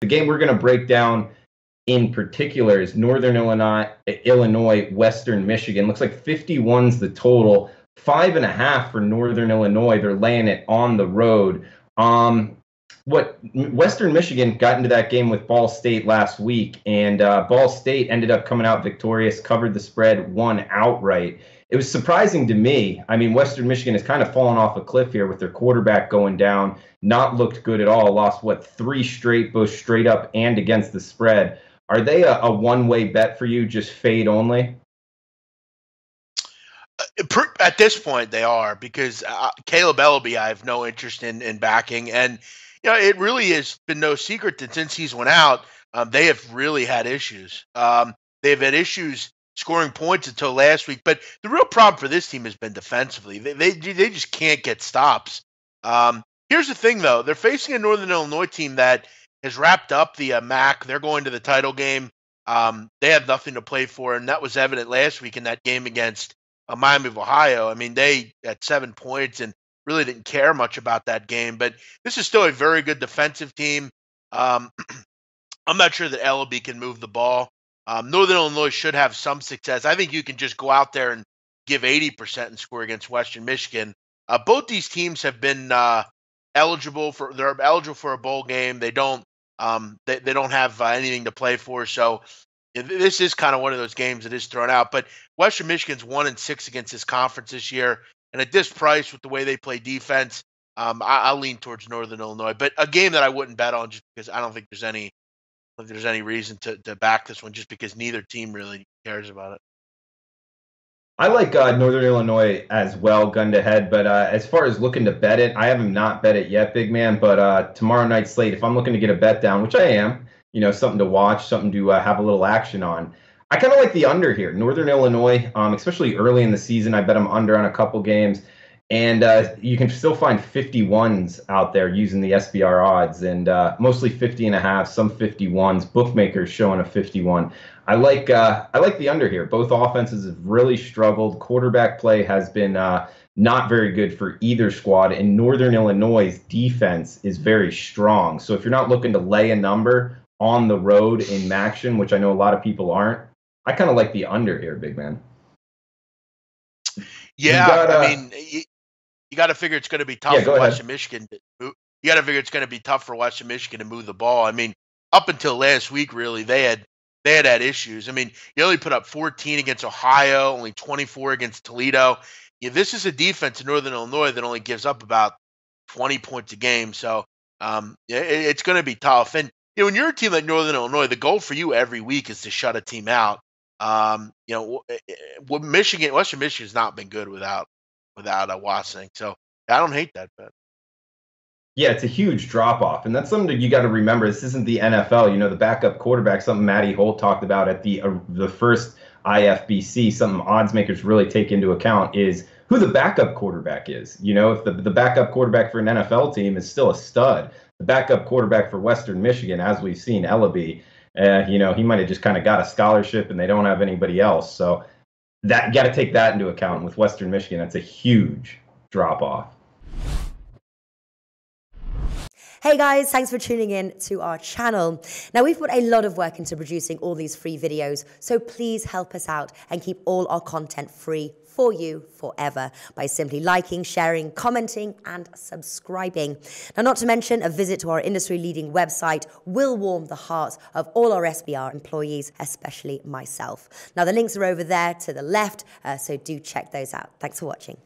The game we're going to break down in particular is Northern Illinois, Western Michigan. Looks like 51's the total. 5.5 for Northern Illinois. They're laying it on the road. Western Michigan got into that game with Ball State last week, and Ball State ended up coming out victorious, covered the spread, won outright. It was surprising to me. I mean, Western Michigan has kind of fallen off a cliff here with their quarterback going down. Not looked good at all. Lost, 3 straight, both straight up and against the spread. Are they a one-way bet for you, just fade only? At this point, they are, because Caleb Ellaby I have no interest in backing. And, it really has been no secret that since he's went out, they have really had issues. They've had issues scoring points until last week. But the real problem for this team has been defensively. They just can't get stops. Here's the thing, though. They're facing a Northern Illinois team that has wrapped up the MAC. They're going to the title game. They have nothing to play for, and that was evident last week in that game against Miami of Ohio. I mean, they had 7 points and really didn't care much about that game. But this is still a very good defensive team. I'm not sure that Ellaby can move the ball. Northern Illinois should have some success. I think you can just go out there and give 80% and score against Western Michigan. Both these teams have been eligible for a bowl game. They don't have anything to play for. So this is kind of one of those games that is thrown out. But Western Michigan's 1-6 against this conference this year, and at this price with the way they play defense, I'll lean towards Northern Illinois. But a game that I wouldn't bet on just because I don't think there's any reason to back this one, just because neither team really cares about it. I like Northern Illinois as well, gun to head. But as far as looking to bet it, I haven't not bet it yet, big man. But tomorrow night's slate, if I'm looking to get a bet down, which I am, something to watch, something to have a little action on, I kind of like the under here. Northern Illinois, especially early in the season, I bet them under on a couple games. And you can still find 51s out there using the SBR odds, and mostly 50.5, some 51s. Bookmakers showing a 51. I like the under here. Both offenses have really struggled. Quarterback play has been not very good for either squad, and Northern Illinois' defense is very strong. So if you're not looking to lay a number on the road in Maction, which I know a lot of people aren't, I kind of like the under here, big man. Yeah, you got to figure it's going to be tough for Western Michigan. You got to figure it's going to be tough for Western Michigan to move the ball. I mean, up until last week, really, they had issues. I mean, you only put up 14 against Ohio, only 24 against Toledo. This is a defense in Northern Illinois that only gives up about 20 points a game. So it's going to be tough. And when you're a team like Northern Illinois, the goal for you every week is to shut a team out. Western Michigan's not been good without Wassing. So I don't hate that bet. Yeah, it's a huge drop-off, and that's something that you got to remember. This isn't the NFL. The backup quarterback, something Matty Holt talked about at the first IFBC, something odds makers really take into account is who the backup quarterback is. If the backup quarterback for an NFL team is still a stud, the backup quarterback for Western Michigan, as we've seen, Ellaby, he might have just kind of got a scholarship and they don't have anybody else. So that you got to take that into account. With Western Michigan, that's a huge drop-off. Hey guys, thanks for tuning in to our channel. Now, we've put a lot of work into producing all these free videos, so please help us out and keep all our content free for you forever by simply liking, sharing, commenting, and subscribing. Now, not to mention, a visit to our industry-leading website will warm the hearts of all our SBR employees, especially myself. Now, the links are over there to the left, so do check those out. Thanks for watching.